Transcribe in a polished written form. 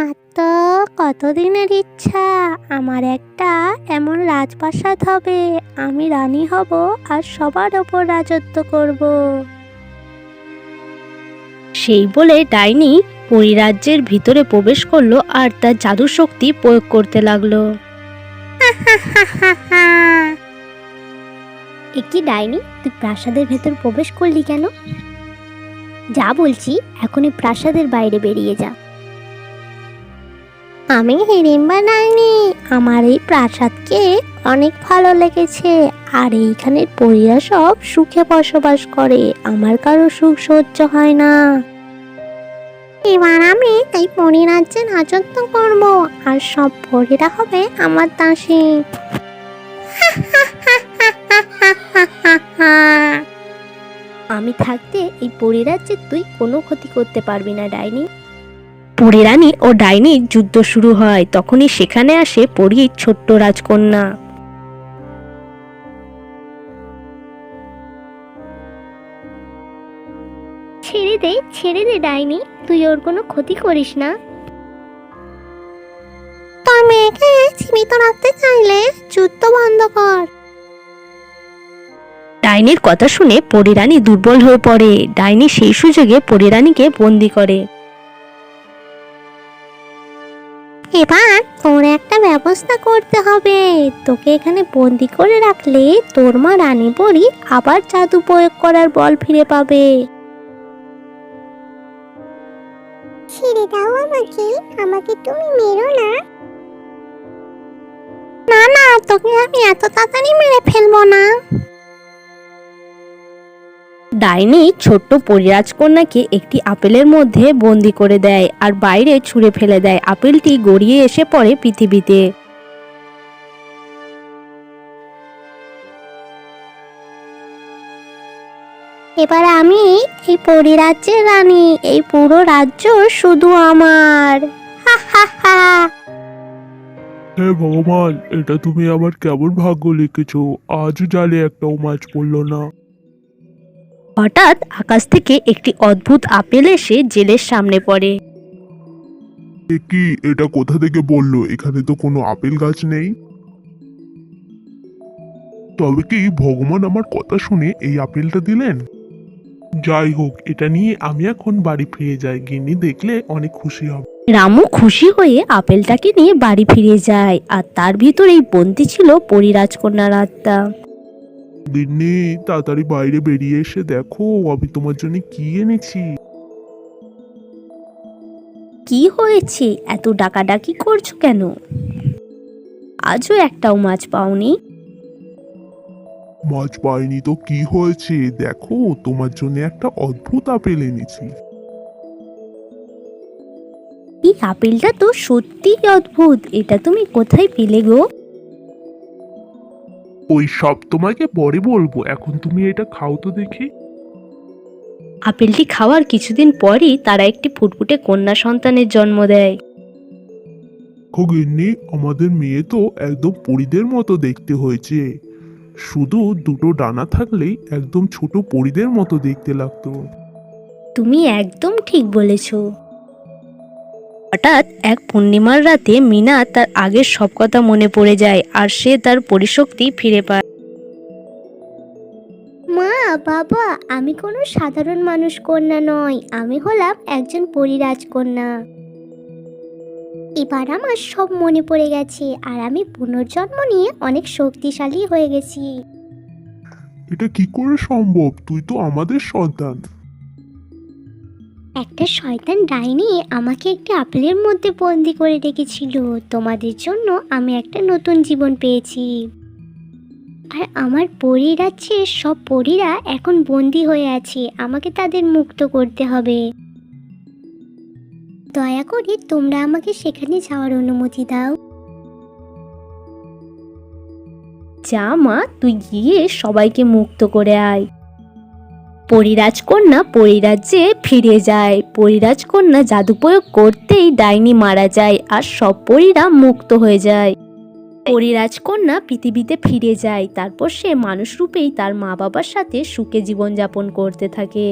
আমার তো কতদিনের ইচ্ছা, আমার একটা এমন রাজপ্রাসাদ হবে, আমি রানী হব আর সবার ওপর রাজত্ব করব। সেই বলে ডাইনি পরিরাজ্যের ভিতরে প্রবেশ করলো আর তার জাদু শক্তি প্রয়োগ করতে লাগলো। কি ডাইনি, তুই প্রাসাদের ভেতর প্রবেশ করলি কেন? যা বলছি এখনই প্রাসাদের বাইরে বেরিয়ে যা। আমি হিড়িম্বা ডাইনি, আমার এই প্রাসাদকে অনেক ভালো লেগেছে, আর এইখানের পরীরা সব সুখে বসবাস করে, আমার কারো সুখ সহ্য হয় না। এবার আমি এই পরিরাজ্যে রাজত্ব করব আর সব পরীরা হবে আমার দাসী। আমি থাকতে এই পরিরাজ্যে তুই কোনো ক্ষতি করতে পারবি না ডাইনি। পরিরানী ও ডাইনির যুদ্ধ শুরু হয়। তখনই সেখানে আসে পরীর ছোট্ট রাজকন্যা। ছেড়ে দে ডাইনি, তুই ওর কোনো ক্ষতি করিস না। তোর মেয়েকে জীবিত রাখতে চাইলে যুদ্ধ বন্ধ কর। ডাইনির কথা শুনে পরিরানী দুর্বল হয়ে পড়ে। ডাইনি সেই সুযোগে পরিরানীকে বন্দি করে। এবার তোর একটা ব্যবস্থা করতে হবে, তোকে এখানে বন্দি করে রাখলে তোর মা রানী পরী আবার জাদু প্রয়োগ করার বল ফিরে পাবে। ছেড়ে দাও আমাকে, আমাকে তুমি মেরো না। না না, তোকে আমি এত তাড়াতাড়ি মেরে ফেলবো না। ডাইনি ছোট্ট পরিরাজকন্যাকে একটি আপেলের মধ্যে বন্দি করে দেয় আর বাইরে ছুঁড়ে ফেলে দেয়। আপেলটি গড়িয়ে এসে পড়ে পৃথিবীতে। এবার আমি এই পরিরাজ্যের রানী, এই পুরো রাজ্য শুধু আমার। হা হা হা। হে ভগবান, এটা তুমি আবার কেমন ভাগ্য লিখেছো, আজও জালে একটাও মাছ পড়লো না। হঠাৎ আকাশ থেকে একটি অদ্ভুত আপেল এসে জেলের সামনে পড়ে। এ কি, এটা কোথা থেকে বললো? এখানে তো কোনো আপেল গাছ নেই। তবে কি ভগবান আমার কথা শুনে এই আপেলটা দিলেন? যাই হোক, এটা নিয়ে আমি এখন বাড়ি ফিরে যাই, গিন্নি দেখলে অনেক খুশি হবে। রামু খুশি হয়ে আপেলটাকে নিয়ে বাড়ি ফিরে যায় আর তার ভিতরেই বন্দি ছিল পরিরাজকন্যার আত্মা। গিন্নি, তাড়াতাড়ি বাইরে বেরিয়ে এসে দেখো আমি তোমার জন্য কি এনেছি। কি হয়েছে, এত ডাকাডাকি করছো কেন? আজও একটাও মাছ পাওনি? মাছ পাইনি তো কি হয়েছে, দেখো তোমার জন্য একটা অদ্ভুত আপেল এনেছি। এই আপেলটা তো সত্যিই অদ্ভুত, এটা তুমি কোথায় পেলে গো? ওই সব তোমাকে পরে বলবো, এখন তুমি এটা খাও তো দেখি। আপেলটি খাওয়ার কিছুদিন পরই তারা একটি ফুটফুটে কন্যা সন্তানের জন্ম দেয়। গিন্নি, আমাদের মেয়ে তো একদম পরীদের মতো দেখতে হয়েছে, শুধু দুটো ডানা থাকলেই একদম ছোট পরীদের মতো দেখতে লাগতো। তুমি একদম ঠিক বলেছ। হঠাৎ এক পূর্ণিমার রাতে মিনা তার আগের সব কথা মনে পড়ে যায় আর সে তার পরিশক্তি ফিরে পায়। মা, বাবা, আমি কোনো সাধারণ মানুষ কন্যা নই, আমি হলাম একজন পরিরাজকন্যা। এবার আমার সব মনে পড়ে গেছে আর আমি পুনর্জন্ম নিয়ে অনেক শক্তিশালী হয়ে গেছি। এটা কি করে সম্ভব? তুই তো আমাদের সন্তান। একটা শয়তান ডাইনি আমাকে একটি আপেলের মধ্যে বন্দি করে রেখেছিল, তোমাদের জন্য আমি একটা নতুন জীবন পেয়েছি। আর আমার পরিরাজ্যে সব পরীরা এখন বন্দি হয়ে আছে, আমাকে তাদের মুক্ত করতে হবে। দয়া করে তোমরা আমাকে সেখানে যাওয়ার অনুমতি দাও। যা মা, তুই গিয়ে সবাইকে মুক্ত করে আয়। পরিরাজকন্যা পরিরাজ্যে ফিরে যায়। পরিরাজকন্যা জাদু প্রয়োগ করতেই ডাইনি মারা যায় আর সব পরীরা মুক্ত হয়ে যায়। পরিরাজকন্যা পৃথিবীতে ফিরে যায়, তারপর সে মানুষ রূপেই তার মা বাবার সাথে সুখে জীবনযাপন করতে থাকে।